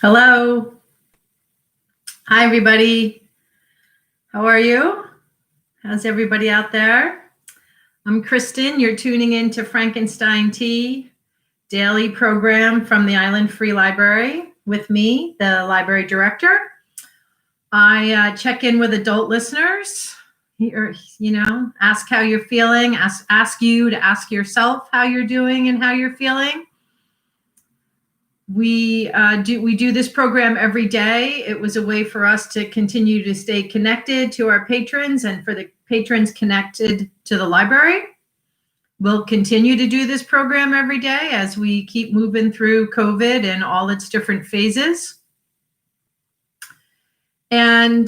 Hello. Hi, everybody. How are you? How's everybody out there? I'm Kristen. You're tuning in to Frankenstein Tea, daily program from the Island Free Library with me, the library director. I check in with adult listeners, ask how you're feeling, ask you to ask yourself how you're doing and how you're feeling. We do this program every day. It was a way for us to continue to stay connected to our patrons and for the patrons connected to the library. We'll continue to do this program every day as we keep moving through COVID and all its different phases. And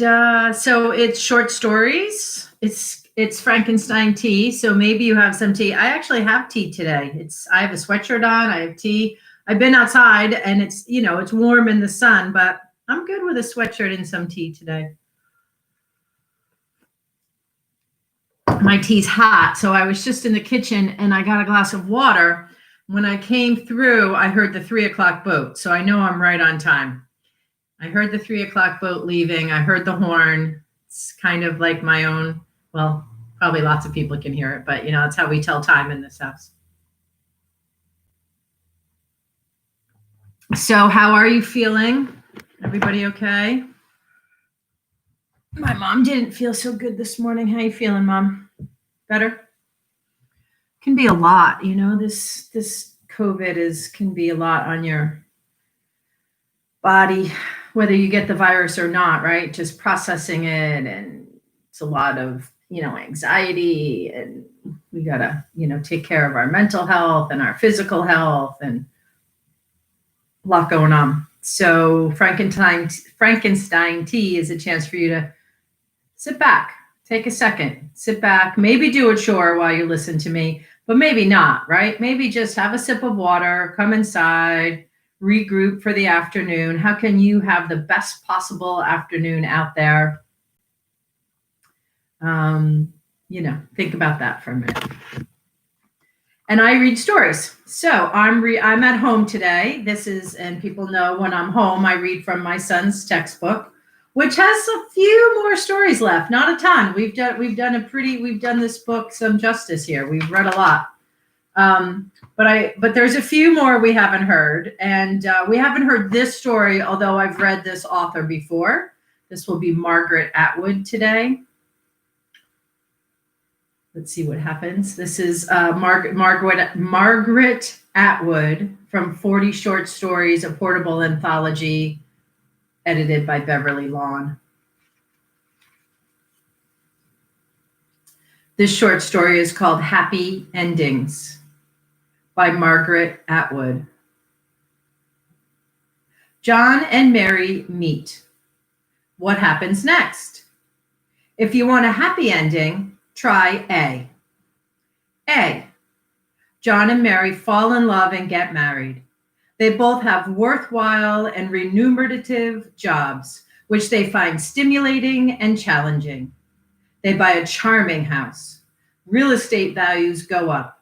so it's short stories. It's Frankenstein tea. So maybe you have some tea. I actually have tea today. I have a sweatshirt on. I have tea. I've been outside and it's warm in the sun, but I'm good with a sweatshirt and some tea today. My tea's hot, so I was just in the kitchen and I got a glass of water. When I came through, I heard the 3 o'clock boat, so I know I'm right on time. I heard the 3 o'clock boat leaving. I heard the horn. It's kind of like my own, well, probably lots of people can hear it, but it's how we tell time in this house. So how are you feeling? Everybody okay? My mom didn't feel so good this morning. How you feeling, Mom? Better? Can be a lot, this COVID can be a lot on your body, whether you get the virus or not, right? Just processing it, and it's a lot of, anxiety, and we gotta, take care of our mental health and our physical health, and a lot going on. So Frankenstein tea is a chance for you to sit back, take a second, sit back, maybe do a chore while you listen to me, but maybe not, right? Maybe just have a sip of water, come inside, regroup for the afternoon. How can you have the best possible afternoon out there? Think about that for a minute. And I read stories. So I'm at home today. And people know when I'm home, I read from my son's textbook, which has a few more stories left. Not a ton. We've done this book some justice here. We've read a lot. But there's a few more we haven't heard. And we haven't heard this story, although I've read this author before. This will be Margaret Atwood today. Let's see what happens. This is Margaret Atwood from 40 Short Stories, a portable anthology, edited by Beverly Lawn. This short story is called Happy Endings by Margaret Atwood. John and Mary meet. What happens next? If you want a happy ending, try A. A. John and Mary fall in love and get married. They both have worthwhile and remunerative jobs, which they find stimulating and challenging. They buy a charming house. Real estate values go up.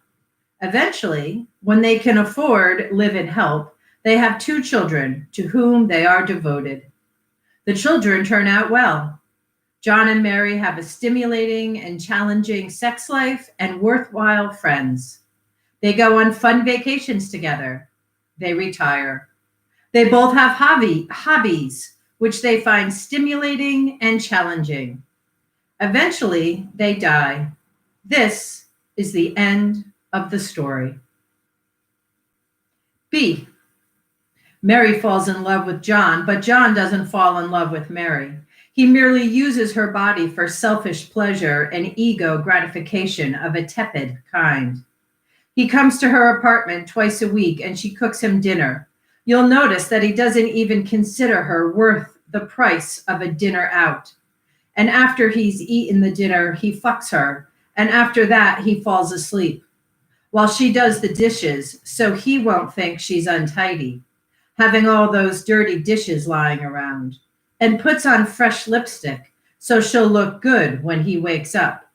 Eventually, when they can afford live and help, they have 2 children to whom they are devoted. The children turn out well. John and Mary have a stimulating and challenging sex life and worthwhile friends. They go on fun vacations together. They retire. They both have hobbies, which they find stimulating and challenging. Eventually, they die. This is the end of the story. B. Mary falls in love with John, but John doesn't fall in love with Mary. He merely uses her body for selfish pleasure and ego gratification of a tepid kind. He comes to her apartment twice a week and she cooks him dinner. You'll notice that he doesn't even consider her worth the price of a dinner out. And after he's eaten the dinner, he fucks her. And after that, he falls asleep while she does the dishes so he won't think she's untidy, having all those dirty dishes lying around, and puts on fresh lipstick so she'll look good when he wakes up.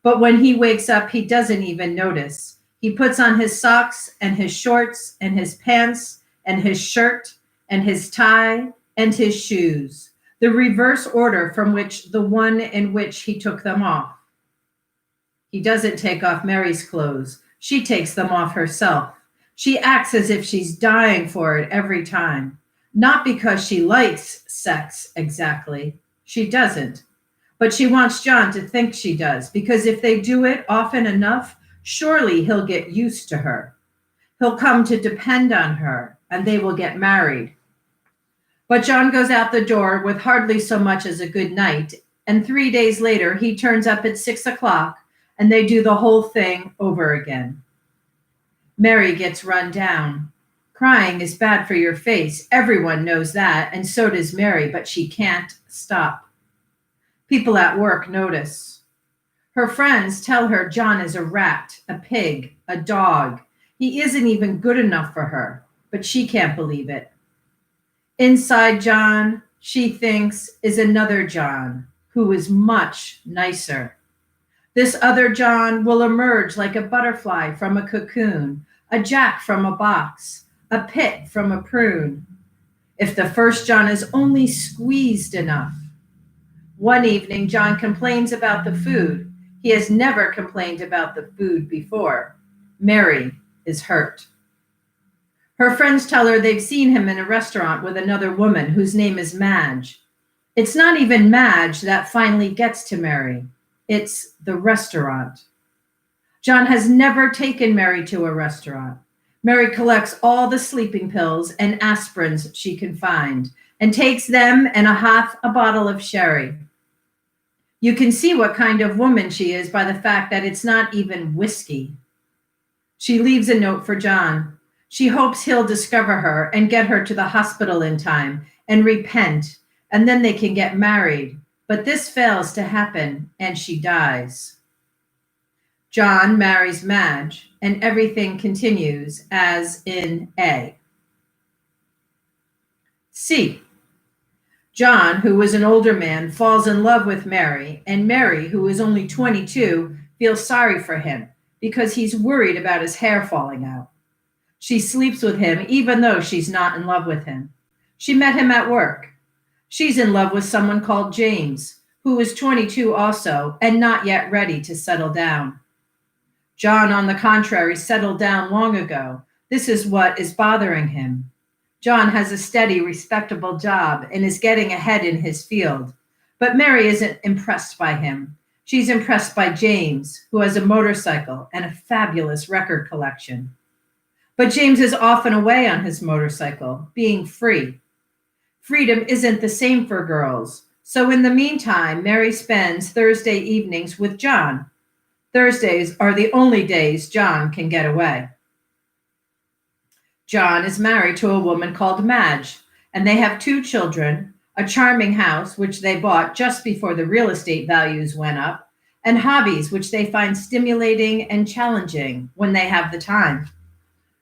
But when he wakes up, he doesn't even notice. He puts on his socks and his shorts and his pants and his shirt and his tie and his shoes, the reverse order from which the one in which he took them off. He doesn't take off Mary's clothes. She takes them off herself. She acts as if she's dying for it every time. Not because she likes sex exactly. She doesn't. But she wants John to think she does, because if they do it often enough, surely he'll get used to her. He'll come to depend on her, and they will get married. But John goes out the door with hardly so much as a good night, and 3 days later he turns up at 6 o'clock, and they do the whole thing over again. Mary gets run down. Crying is bad for your face. Everyone knows that, and so does Mary, but she can't stop. People at work notice. Her friends tell her John is a rat, a pig, a dog. He isn't even good enough for her, but she can't believe it. Inside John, she thinks, is another John who is much nicer. This other John will emerge like a butterfly from a cocoon, a jack from a box, a pit from a prune. If the first John is only squeezed enough. One evening, John complains about the food. He has never complained about the food before. Mary is hurt. Her friends tell her they've seen him in a restaurant with another woman whose name is Madge. It's not even Madge that finally gets to Mary. It's the restaurant. John has never taken Mary to a restaurant. Mary collects all the sleeping pills and aspirins she can find and takes them and half a bottle of sherry. You can see what kind of woman she is by the fact that it's not even whiskey. She leaves a note for John. She hopes he'll discover her and get her to the hospital in time and repent, and then they can get married. But this fails to happen, and she dies. John marries Madge, and everything continues as in A. C. John, who was an older man, falls in love with Mary, and Mary, who is only 22, feels sorry for him because he's worried about his hair falling out. She sleeps with him even though she's not in love with him. She met him at work. She's in love with someone called James, who is 22 also and not yet ready to settle down. John, on the contrary, settled down long ago. This is what is bothering him. John has a steady, respectable job and is getting ahead in his field. But Mary isn't impressed by him. She's impressed by James, who has a motorcycle and a fabulous record collection. But James is often away on his motorcycle, being free. Freedom isn't the same for girls. So in the meantime, Mary spends Thursday evenings with John. Thursdays are the only days John can get away. John is married to a woman called Madge, and they have 2 children, a charming house, which they bought just before the real estate values went up, and hobbies, which they find stimulating and challenging when they have the time.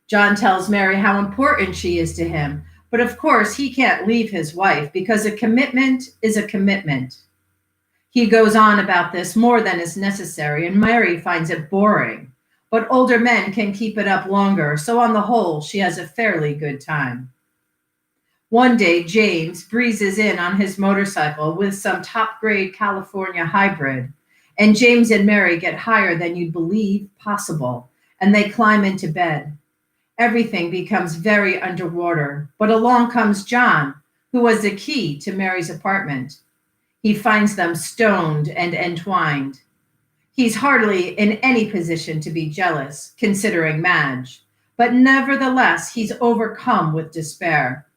John tells Mary how important she is to him, but of course he can't leave his wife because a commitment is a commitment. He goes on about this more than is necessary, and Mary finds it boring. But older men can keep it up longer, so on the whole, she has a fairly good time. One day, James breezes in on his motorcycle with some top-grade California hybrid, and James and Mary get higher than you'd believe possible, and they climb into bed. Everything becomes very underwater, but along comes John, who was the key to Mary's apartment. He finds them stoned and entwined. He's hardly in any position to be jealous, considering Madge, but nevertheless, he's overcome with despair.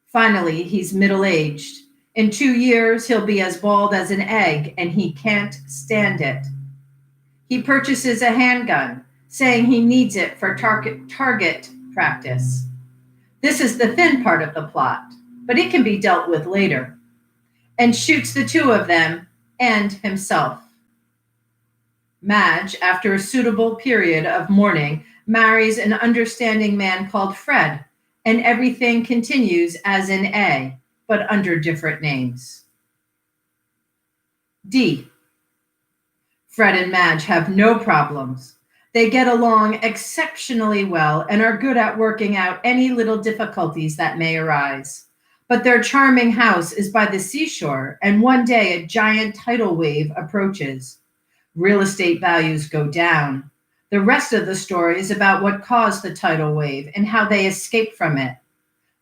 Finally, he's middle-aged. In 2 years, he'll be as bald as an egg, and he can't stand it. He purchases a handgun, saying he needs it for target practice. This is the thin part of the plot, but it can be dealt with later, and shoots the 2 of them and himself. Madge, after a suitable period of mourning, marries an understanding man called Fred, and everything continues as in A, but under different names. D. Fred and Madge have no problems. They get along exceptionally well and are good at working out any little difficulties that may arise. But their charming house is by the seashore, and one day a giant tidal wave approaches. Real estate values go down. The rest of the story is about what caused the tidal wave and how they escape from it.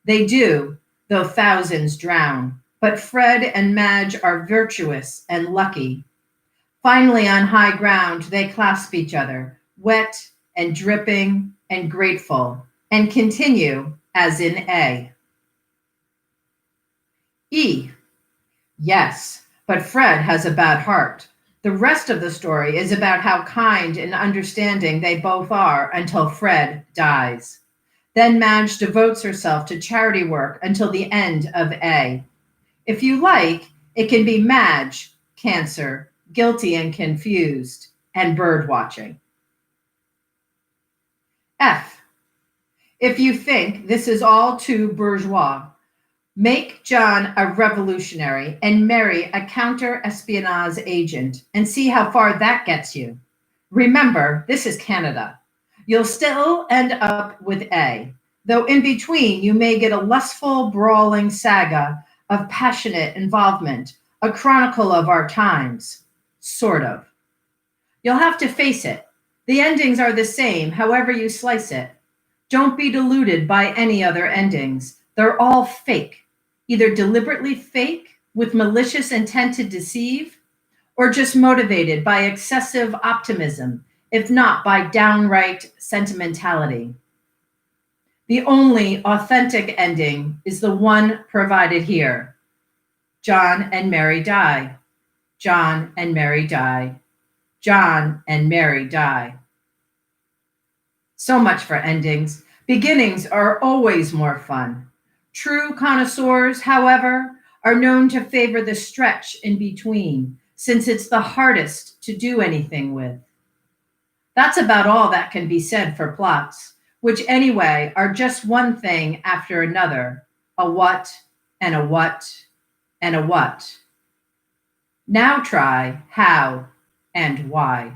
They do, though thousands drown. But Fred and Madge are virtuous and lucky. Finally, on high ground, they clasp each other, wet and dripping and grateful, and continue as in A. E. Yes, but Fred has a bad heart. The rest of the story is about how kind and understanding they both are until Fred dies. Then Madge devotes herself to charity work until the end of A. If you like, it can be Madge, Cancer, guilty and confused, and bird watching. F. If you think this is all too bourgeois, make John a revolutionary and marry a counter-espionage agent and see how far that gets you. Remember, this is Canada. You'll still end up with A, though in between you may get a lustful, brawling saga of passionate involvement, a chronicle of our times, sort of. You'll have to face it. The endings are the same, however you slice it. Don't be deluded by any other endings. They're all fake, either deliberately fake with malicious intent to deceive, or just motivated by excessive optimism, if not by downright sentimentality. The only authentic ending is the one provided here. John and Mary die. John and Mary die. John and Mary die. So much for endings. Beginnings are always more fun. True connoisseurs, however, are known to favor the stretch in between, since it's the hardest to do anything with. That's about all that can be said for plots, which anyway are just one thing after another, a what and a what and a what. Now try how and why.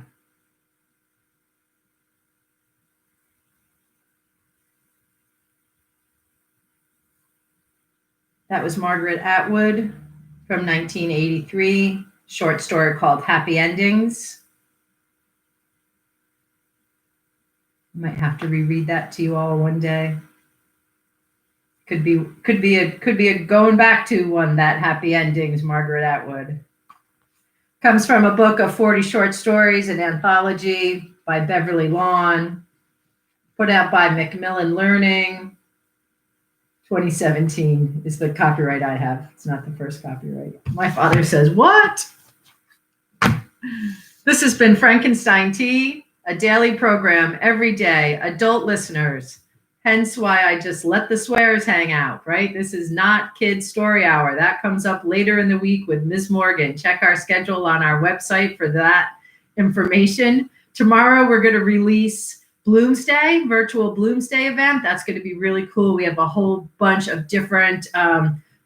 That was Margaret Atwood from 1983, short story called Happy Endings. Might have to reread that to you all one day. Could be a going back to one, that Happy Endings, Margaret Atwood. Comes from a book of 40 short stories, an anthology by Beverly Lawn, put out by Macmillan Learning. 2017 is the copyright I have. It's not the first copyright. My father says, what? This has been Frankenstein Tea, a daily program every day, adult listeners. Hence why I just let the swears hang out, right? This is not Kids Story Hour. That comes up later in the week with Ms. Morgan. Check our schedule on our website for that information. Tomorrow we're going to release Bloomsday, virtual Bloomsday event. That's going to be really cool. We have a whole bunch of different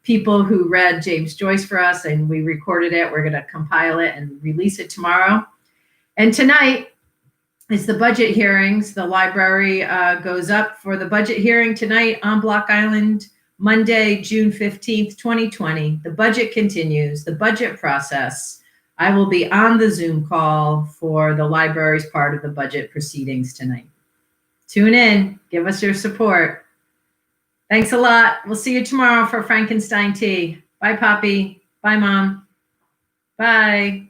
people who read James Joyce for us, and we recorded it. We're going to compile it and release it tomorrow. And tonight is the budget hearings. The library goes up for the budget hearing tonight on Block Island, Monday, June 15th, 2020. The budget continues, the budget process. I will be on the Zoom call for the library's part of the budget proceedings tonight. Tune in, give us your support. Thanks a lot. We'll see you tomorrow for Frankenstein Tea. Bye, Poppy. Bye, Mom. Bye.